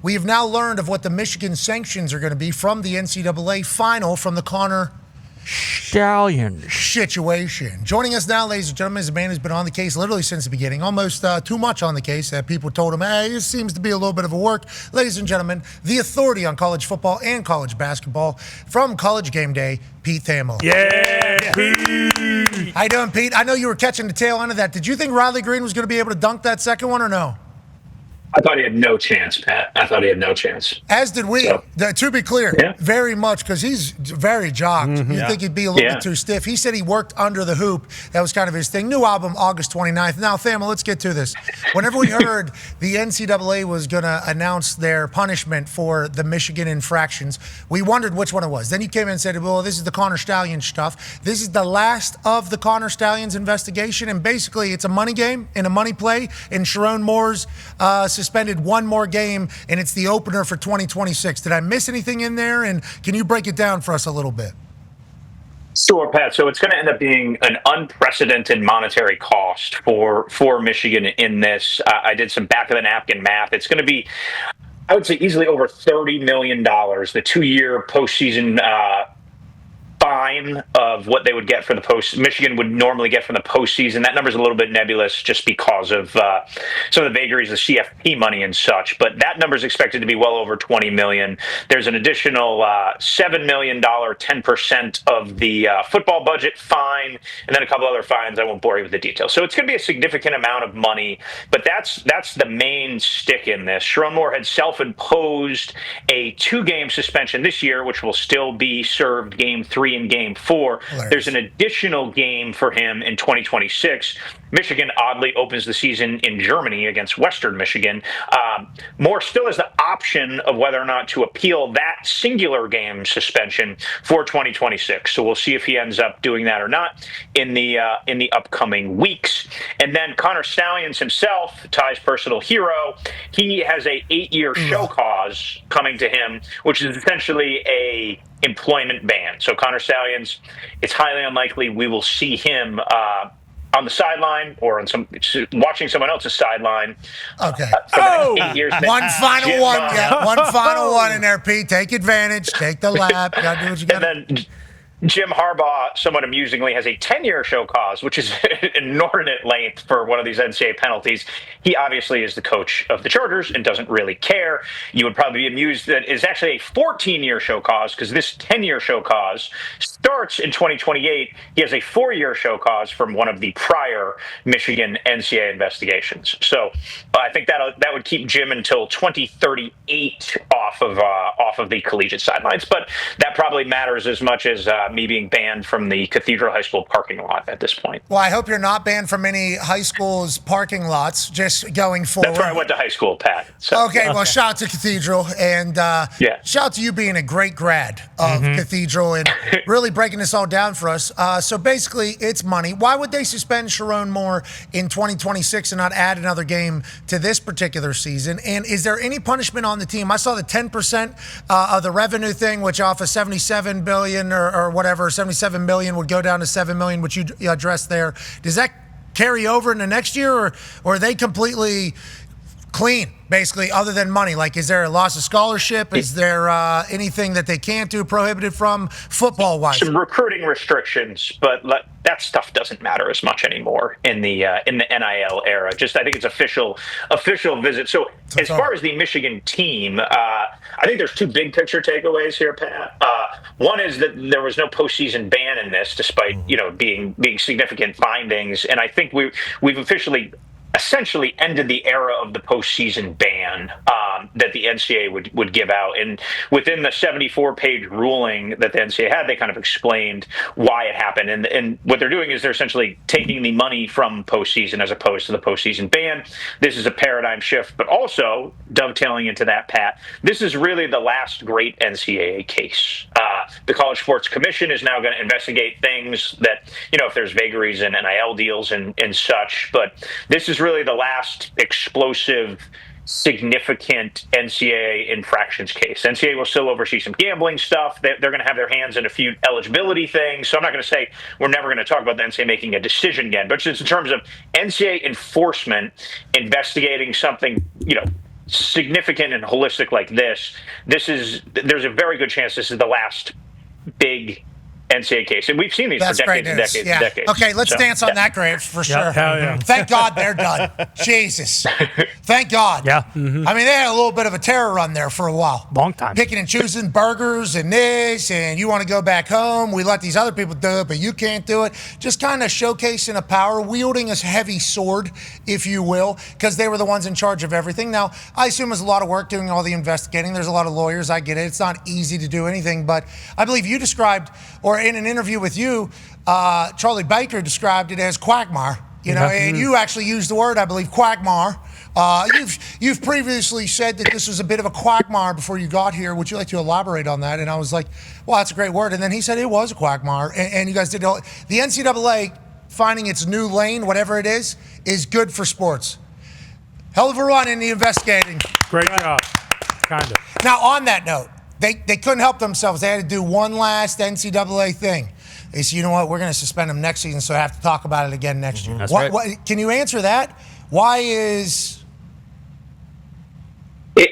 We have now learned of what the Michigan sanctions are going to be from the NCAA final from the Connor Stallion situation. Joining us now, ladies and gentlemen, is a man who's been on the case literally since the beginning, almost too much on the case that people told him, hey, this seems to be a little bit of a work. Ladies and gentlemen, the authority on college football and college basketball from College Game Day, Pete Thamel. Yeah, Pete. How you doing, Pete? I know you were catching the tail end of that. Did you think Riley Green was going to be able to dunk that second one or no? I thought he had no chance, Pat. I thought he had no chance. As did we. So, to be clear, very much, because he's very jocked. You think he'd be a little bit too stiff. He said he worked under the hoop. That was kind of his thing. New album, August 29th. Now, Thamel, let's get to this. Whenever we heard the NCAA was going to announce their punishment for the Michigan infractions, we wondered which one it was. Then you came in and said, well, this is the Connor Stallion stuff. This is the last of the Connor Stallion's investigation, and basically it's a money game and a money play, and Sharon Moore's suspended one more game, and it's the opener for 2026. Did I miss anything in there? And can you break it down for us a little bit? Sure, Pat. So it's going to end up being an unprecedented monetary cost for Michigan in this. I did some back-of-the-napkin math. It's going to be, I would say, easily over $30 million, the 2-year postseason fine of what they would get for the Michigan would normally get from the postseason. That number's a little bit nebulous just because of some of the vagaries of CFP money and such, but that number is expected to be well over $20 million. There's an additional $7 million, 10% of the football budget fine, and then a couple other fines. I won't bore you with the details. So it's going to be a significant amount of money, but that's the main stick in this. Sharon Moore had self-imposed a 2-game suspension this year, which will still be served game 3 and game 4. Hilarious. There's an additional game for him in 2026. Michigan oddly opens the season in Germany against Western Michigan. Moore still has the option of whether or not to appeal that singular game suspension for 2026. So we'll see if he ends up doing that or not in the upcoming weeks. And then Connor Stallions himself, Ty's personal hero, he has a 8-year show cause coming to him, which is essentially a employment ban. So Connor Stallions, it's highly unlikely we will see him on the sideline or on watching someone else's sideline. Okay. For the next 8 years. One final one in there, Pete. Take advantage. Take the lap. You gotta do what you gotta. And then Jim Harbaugh, somewhat amusingly, has a 10-year show cause, which is an inordinate length for one of these NCAA penalties. He obviously is the coach of the Chargers and doesn't really care. You would probably be amused that it's actually a 14-year show cause because this 10-year show cause starts in 2028. He has a 4-year show cause from one of the prior Michigan NCAA investigations. So I think that would keep Jim until 2038 off of the collegiate sidelines. But that probably matters as much as me being banned from the Cathedral High School parking lot at this point. Well, I hope you're not banned from any high school's parking lots just going forward. That's where I went to high school, Pat. So. Okay, well, shout out to Cathedral, and shout out to you being a great grad of Cathedral and really breaking this all down for us. So basically, it's money. Why would they suspend Sharon Moore in 2026 and not add another game to this particular season? And is there any punishment on the team? I saw the 10% of the revenue thing, which off of $77 billion or whatever, $77 million would go down to $7 million, which you addressed there. Does that carry over into next year, or are they completely clean, basically, other than money? Like, is there a loss of scholarship? Is there anything that they can't do, prohibited from, football-wise? Some recruiting restrictions, but that stuff doesn't matter as much anymore in the NIL era. Just, I think it's official visit. So as far as the Michigan team, I think there's 2 big picture takeaways here, Pat. One is that there was no postseason ban in this, despite being significant findings, and I think we've officially essentially ended the era of the postseason ban that the NCAA would give out. And within the 74-page ruling that the NCAA had, they kind of explained why it happened. And what they're doing is they're essentially taking the money from postseason as opposed to the postseason ban. This is a paradigm shift, but also dovetailing into that, Pat, this is really the last great NCAA case. The College Sports Commission is now going to investigate things that, if there's vagaries in NIL deals and such, but this is really the last explosive, significant NCAA infractions case. NCAA will still oversee some gambling stuff. They're going to have their hands in a few eligibility things. So I'm not going to say we're never going to talk about the NCAA making a decision again, but just in terms of NCAA enforcement investigating something, significant and holistic like this, there's a very good chance this is the last big NCAA case. And we've seen these for decades and decades and decades. Okay, let's dance on that, Graves, for sure. Yeah. Thank God they're done. Jesus. Thank God. Yeah. Mm-hmm. I mean, they had a little bit of a terror run there for a while. Long time. Picking and choosing burgers and this, and you want to go back home. We let these other people do it, but you can't do it. Just kind of showcasing a power, wielding a heavy sword, if you will, because they were the ones in charge of everything. Now, I assume there's a lot of work doing all the investigating. There's a lot of lawyers. I get it. It's not easy to do anything, but I believe you described, or in an interview with you, Charlie Baker described it as quagmire, and you actually used the word, I believe, quagmire. You've previously said that this was a bit of a quagmire before you got here. Would you like to elaborate on that? And I was like, well, that's a great word. And then he said it was a quagmire, and you guys did all. The NCAA finding its new lane, whatever it is good for sports. Hell of a run in the investigating. Great job. Kind of. Now, on that note, they couldn't help themselves. They had to do one last NCAA thing. They said, you know what, we're going to suspend them next season, so I have to talk about it again next year. That's right. Can you answer that? Why is...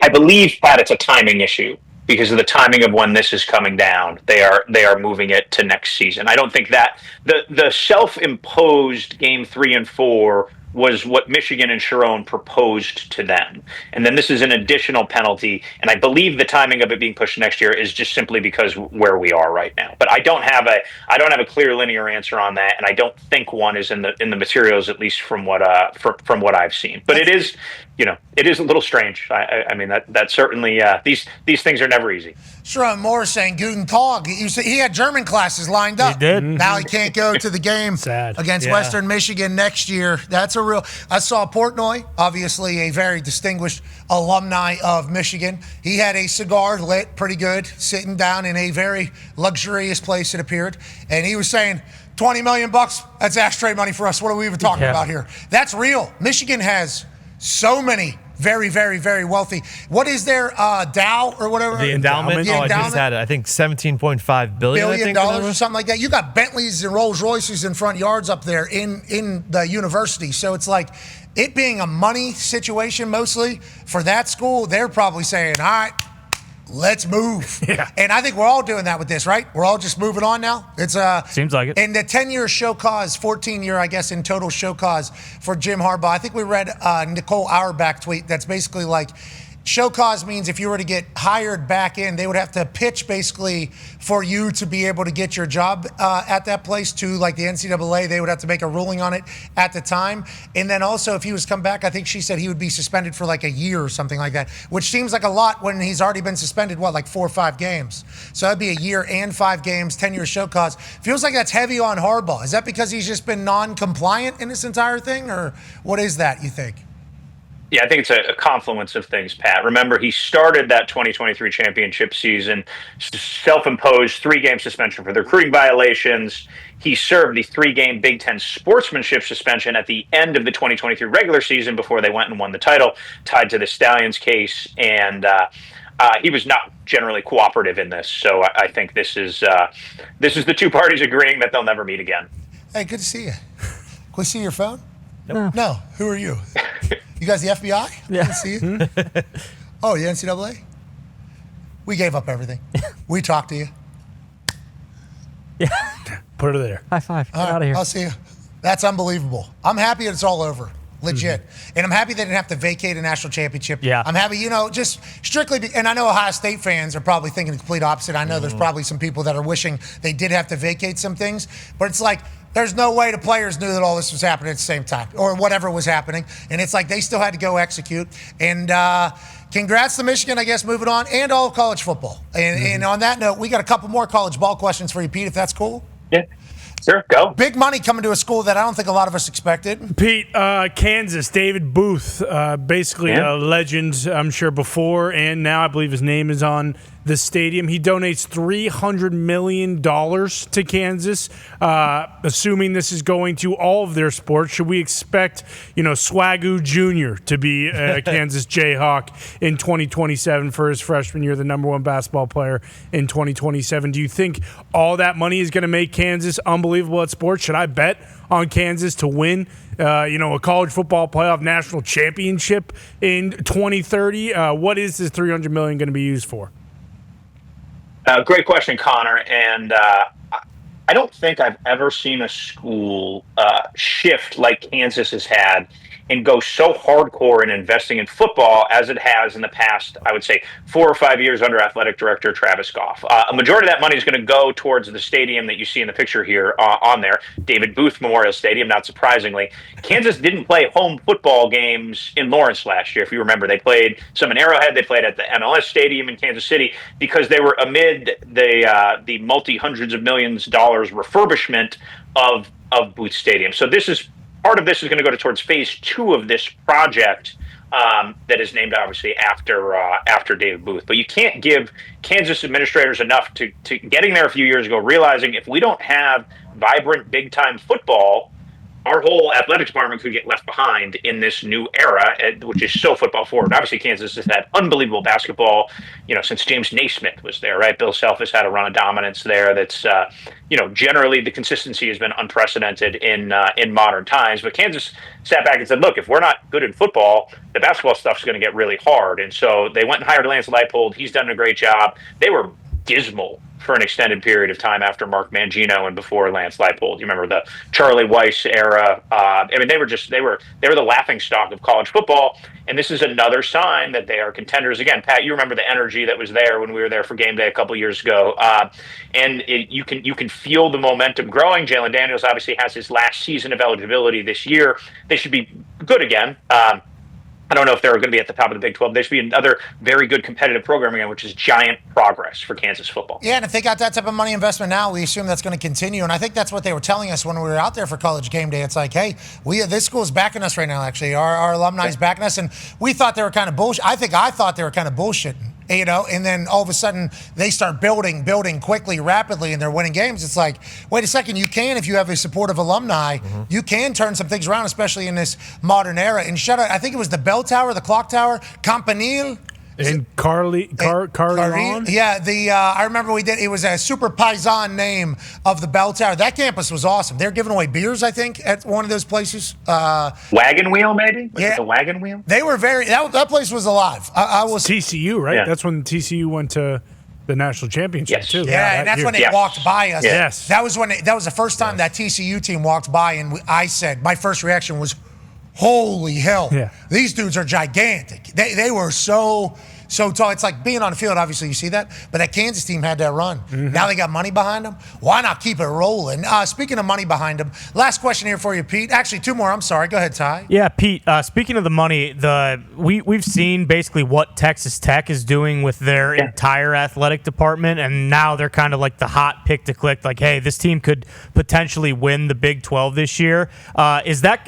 I believe, Pat, it's a timing issue because of the timing of when this is coming down. They are moving it to next season. I don't think that the self-imposed game 3 and 4 was what Michigan and Sharon proposed to them. And then this is an additional penalty. And I believe the timing of it being pushed next year is just simply because where we are right now. But I don't have a clear linear answer on that. And I don't think one is in the materials, at least from what I've seen. But it is a little strange. I mean, that certainly, these things are never easy. Sharon Moore saying Guten Tag. He had German classes lined up. He did. Now he can't go to the game against Western Michigan next year. That's a real. I saw Portnoy, obviously a very distinguished alumni of Michigan. He had a cigar lit pretty good, sitting down in a very luxurious place, it appeared. And he was saying, $20 million, that's ashtray money for us. What are we even talking about here? That's real. Michigan has so many very, very, very wealthy. What is their Dow or whatever? The endowment? I just had it. I think $17.5 billion or something like that. You got Bentleys and Rolls Royces in front yards up there in the university. So it's like it being a money situation mostly for that school, they're probably saying, all right, let's move. Yeah. And I think we're all doing that with this, right? We're all just moving on now. It's seems like it. And the 10-year show cause, 14-year, I guess, in total show cause for Jim Harbaugh. I think we read Nicole Auerbach tweet that's basically like, show cause means if you were to get hired back in, they would have to pitch basically for you to be able to get your job at that place to like the NCAA. They would have to make a ruling on it at the time. And then also if he was come back, I think she said he would be suspended for like a year or something like that, which seems like a lot when he's already been suspended, like 4 or 5 games. So that'd be a year and 5 games, 10-year show cause. Feels like that's heavy on Harbaugh. Is that because he's just been non-compliant in this entire thing, or what is that, you think? Yeah, I think it's a confluence of things, Pat. Remember, he started that 2023 championship season, self-imposed 3-game suspension for the recruiting violations. He served the 3-game Big Ten sportsmanship suspension at the end of the 2023 regular season before they went and won the title, tied to the Stallions case. And he was not generally cooperative in this. So I think this is the two parties agreeing that they'll never meet again. Hey, good to see you. Can we see your phone? Nope. No. Who are you? You guys the FBI? Yeah. Good to see you. Oh, you NCAA? We gave up everything. We talked to you. Yeah. Put her there. High five. Get All right, out of here. I'll see you. That's unbelievable. I'm happy it's all over. Legit. And I'm happy they didn't have to vacate a national championship. Yeah. I'm happy, just strictly, and I know Ohio State fans are probably thinking the complete opposite. I know there's probably some people that are wishing they did have to vacate some things, but it's like, there's no way the players knew that all this was happening at the same time or whatever was happening. And it's like they still had to go execute. And congrats to Michigan, I guess, moving on, and all of college football. And on that note, we got a couple more college ball questions for you, Pete, if that's cool. Yeah. Sure, go. Big money coming to a school that I don't think a lot of us expected. Pete, Kansas, David Booth, basically a legend, I'm sure, before and now. I believe his name is on the stadium. He donates $300 million to Kansas, assuming this is going to all of their sports. Should we expect, Swagoo Jr. to be a Kansas Jayhawk in 2027 for his freshman year, the number 1 basketball player in 2027? Do you think all that money is going to make Kansas unbelievable unbelievable at sports. Should I bet on Kansas to win, a college football playoff national championship in 2030? What is this $300 million going to be used for? Great question, Connor. And I don't think I've ever seen a school shift like Kansas has had and go so hardcore in investing in football as it has in the past, I would say, 4 or 5 years under athletic director Travis Goff. A majority of that money is going to go towards the stadium that you see in the picture here on there, David Booth Memorial Stadium, not surprisingly. Kansas didn't play home football games in Lawrence last year, if you remember. They played some in Arrowhead. They played at the MLS Stadium in Kansas City because they were amid the multi-hundreds of millions dollars refurbishment of Booth Stadium. So part of this is going to go towards phase 2 of this project that is named, obviously, after David Booth. But you can't give Kansas administrators enough to getting there a few years ago, realizing if we don't have vibrant, big-time football, our whole athletic department could get left behind in this new era, which is so football forward. Obviously, Kansas has had unbelievable basketball, since James Naismith was there, right? Bill Self has had a run of dominance there. That's, generally the consistency has been unprecedented in modern times. But Kansas sat back and said, look, if we're not good in football, the basketball stuff's going to get really hard. And so they went and hired Lance Leipold. He's done a great job. They were dismal for an extended period of time after Mark Mangino and before Lance Leipold. You remember the Charlie Weiss era. They were the laughingstock of college football. And this is another sign that they are contenders. Again, Pat, you remember the energy that was there when we were there for game day a couple years ago. You can feel the momentum growing. Jalen Daniels obviously has his last season of eligibility this year. They should be good again. I don't know if they're going to be at the top of the Big 12. They should be another very good competitive program again, which is giant progress for Kansas football. Yeah, and if they got that type of money investment now, we assume that's going to continue. And I think that's what they were telling us when we were out there for College Game Day. It's like, hey, this school is backing us right now, actually. Our alumni is backing us. And we thought they were kind of bullshit. I thought they were kind of bullshitting. And then all of a sudden they start building quickly, rapidly, and they're winning games. It's like, wait a second, if you have a supportive alumni, you can turn some things around, especially in this modern era. And shout out, I think it was the bell tower, the clock tower, Campanile. And Carly. Yeah, I remember it was a super paisan name of the bell tower. That campus was awesome. They're giving away beers, I think, at one of those places. Wagon Wheel, maybe? Was it the Wagon Wheel? They were that place was alive. I was TCU, right? Yeah. That's when TCU went to the national championship, too. Yeah, and that's when they walked by us. Yes. That was the first time that TCU team walked by, and I said, my first reaction was, holy hell, these dudes are gigantic. They were so tall. It's like being on the field, obviously you see that, but that Kansas team had that run. Now they got money behind them. Why not keep it rolling? Speaking of money behind them, last question here for you, Pete. Actually, 2 more. I'm sorry. Go ahead, Ty. Yeah, Pete, speaking of the money, we've seen basically what Texas Tech is doing with their entire athletic department, and now they're kind of like the hot pick to click, like, hey, this team could potentially win the Big 12 this year. Is that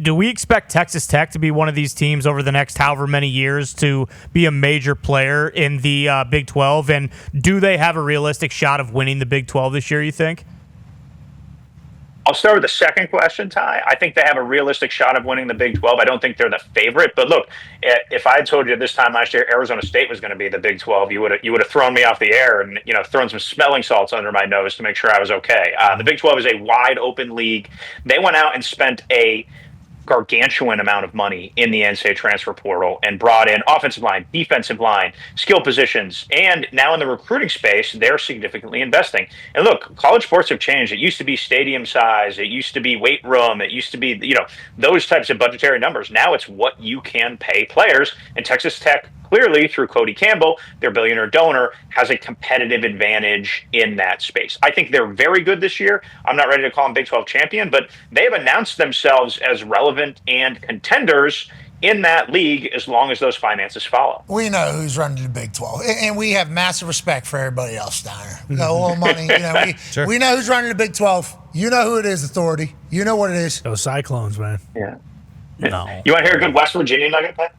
do we expect Texas Tech to be one of these teams over the next however many years to be a major player in the Big 12, and do they have a realistic shot of winning the Big 12 this year, you think? I'll start with the second question, Ty. I think they have a realistic shot of winning the Big 12. I don't think they're the favorite, but look, if I had told you this time last year Arizona State was going to be the Big 12, you would have thrown me off the air and thrown some smelling salts under my nose to make sure I was okay. The Big 12 is a wide open league. They went out and spent a gargantuan amount of money in the NCAA transfer portal and brought in offensive line, defensive line, skill positions, and now in the recruiting space, they're significantly investing. And look, college sports have changed. It used to be stadium size. It used to be weight room. It used to be, those types of budgetary numbers. Now it's what you can pay players. And Texas Tech, clearly, through Cody Campbell, their billionaire donor, has a competitive advantage in that space. I think they're very good this year. I'm not ready to call them Big 12 champion, but they have announced themselves as relevant and contenders in that league as long as those finances follow. We know who's running the Big 12, and we have massive respect for everybody else, Steiner. We got all money. We know who's running the Big 12. You know who it is, Authority. You know what it is. Those Cyclones, man. Yeah. No. You want to hear a good West Virginia nugget, Pat?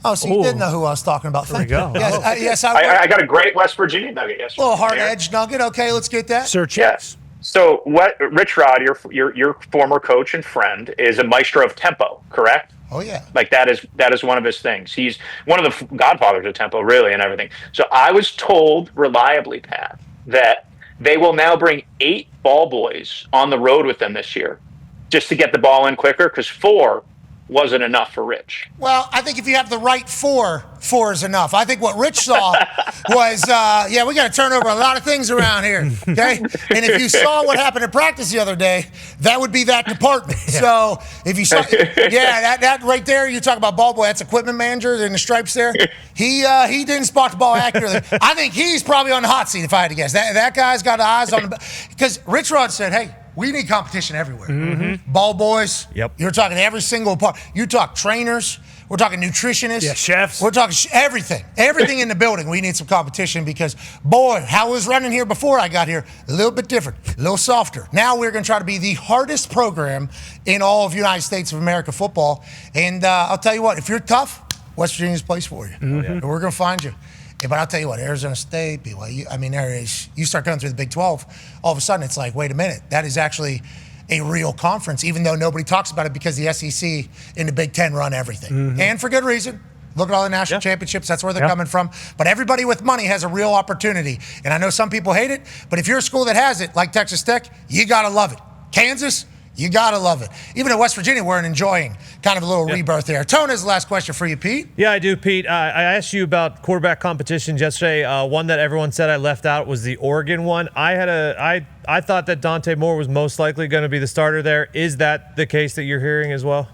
Oh, so you did know who I was talking about. There we go. Yes, I got a great West Virginia nugget yesterday. A little hard edge nugget. Okay, let's get that. Search yes. So Rich Rod, your former coach and friend, is a maestro of tempo, correct? Oh yeah. Like that is one of his things. He's one of the godfathers of tempo, really, and everything. So I was told reliably, Pat, that They will now bring 8 ball boys on the road with them this year just to get the ball in quicker, because 4 wasn't enough for Rich. Well, I think if you have the right 4 is enough. I think what Rich saw was, we got to turn over a lot of things around here, okay? And if you saw what happened in practice the other day, that would be that department. So if you saw, that right there, you talk about ball boy, that's equipment manager in the stripes there. He didn't spot the ball accurately. I think he's probably on the hot seat if I had to guess. That guy's got eyes on the, because Rich Rod said, hey, we need competition everywhere. Mm-hmm. Ball boys. Yep. You're talking every single part. You talk trainers. We're talking nutritionists. Yeah, chefs. We're talking everything. Everything in the building. We need some competition because, boy, how it was running here before I got here, a little bit different, a little softer. Now we're going to try to be the hardest program in all of United States of America football. And I'll tell you what, if you're tough, West Virginia's a place for you. Mm-hmm. And we're going to find you. Yeah, but I'll tell you what, Arizona State, BYU, there is, you start going through the Big 12, all of a sudden it's like, wait a minute, that is actually a real conference, even though nobody talks about it because the SEC and the Big 10 run everything. Mm-hmm. And for good reason. Look at all the national championships. That's where they're coming from. But everybody with money has a real opportunity. And I know some people hate it, but if you're a school that has it, like Texas Tech, you got to love it. Kansas, you got to love it. Even in West Virginia, we're enjoying kind of a little rebirth there. Tone is the last question for you, Pete. Yeah, I do, Pete. I asked you about quarterback competitions yesterday. One that everyone said I left out was the Oregon one. I thought that Dante Moore was most likely going to be the starter there. Is that the case that you're hearing as well?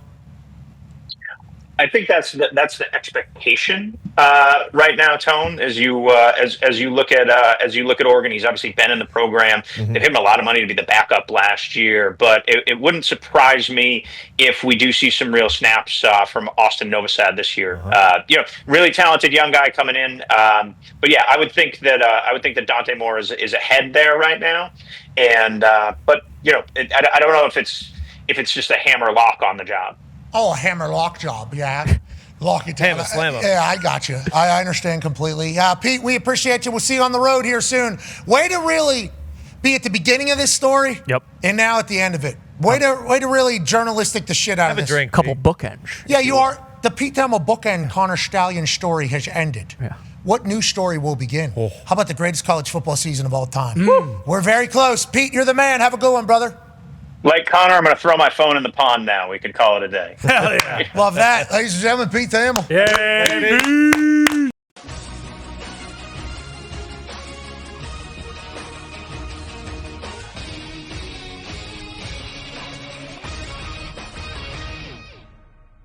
I think that's the expectation right now, Tone. As you look at Oregon, he's obviously been in the program. Mm-hmm. They paid him a lot of money to be the backup last year, but it wouldn't surprise me if we do see some real snaps from Austin Novosad this year. Uh-huh. Really talented young guy coming in. But yeah, I would think that Dante Moore is ahead there right now. And but I don't know if it's just a hammer lock on the job. Oh, a hammer lock job, yeah. Lock it down. Slam him. Yeah, I got you. I understand completely. Pete, we appreciate you. We'll see you on the road here soon. Way to really be at the beginning of this story. Yep. And now at the end of it. Way to really journalistic the shit out of this. Have a drink. Couple bookends. Yeah, you are. The Pete Thamel bookend Connor Stallion story has ended. Yeah. What new story will begin? Oh. How about the greatest college football season of all time? We're very close. Pete, you're the man. Have a good one, brother. Like Connor, I'm going to throw my phone in the pond now. We could call it a day. Hell yeah. Love that. Ladies and gentlemen, Pete Thamel. Yeah.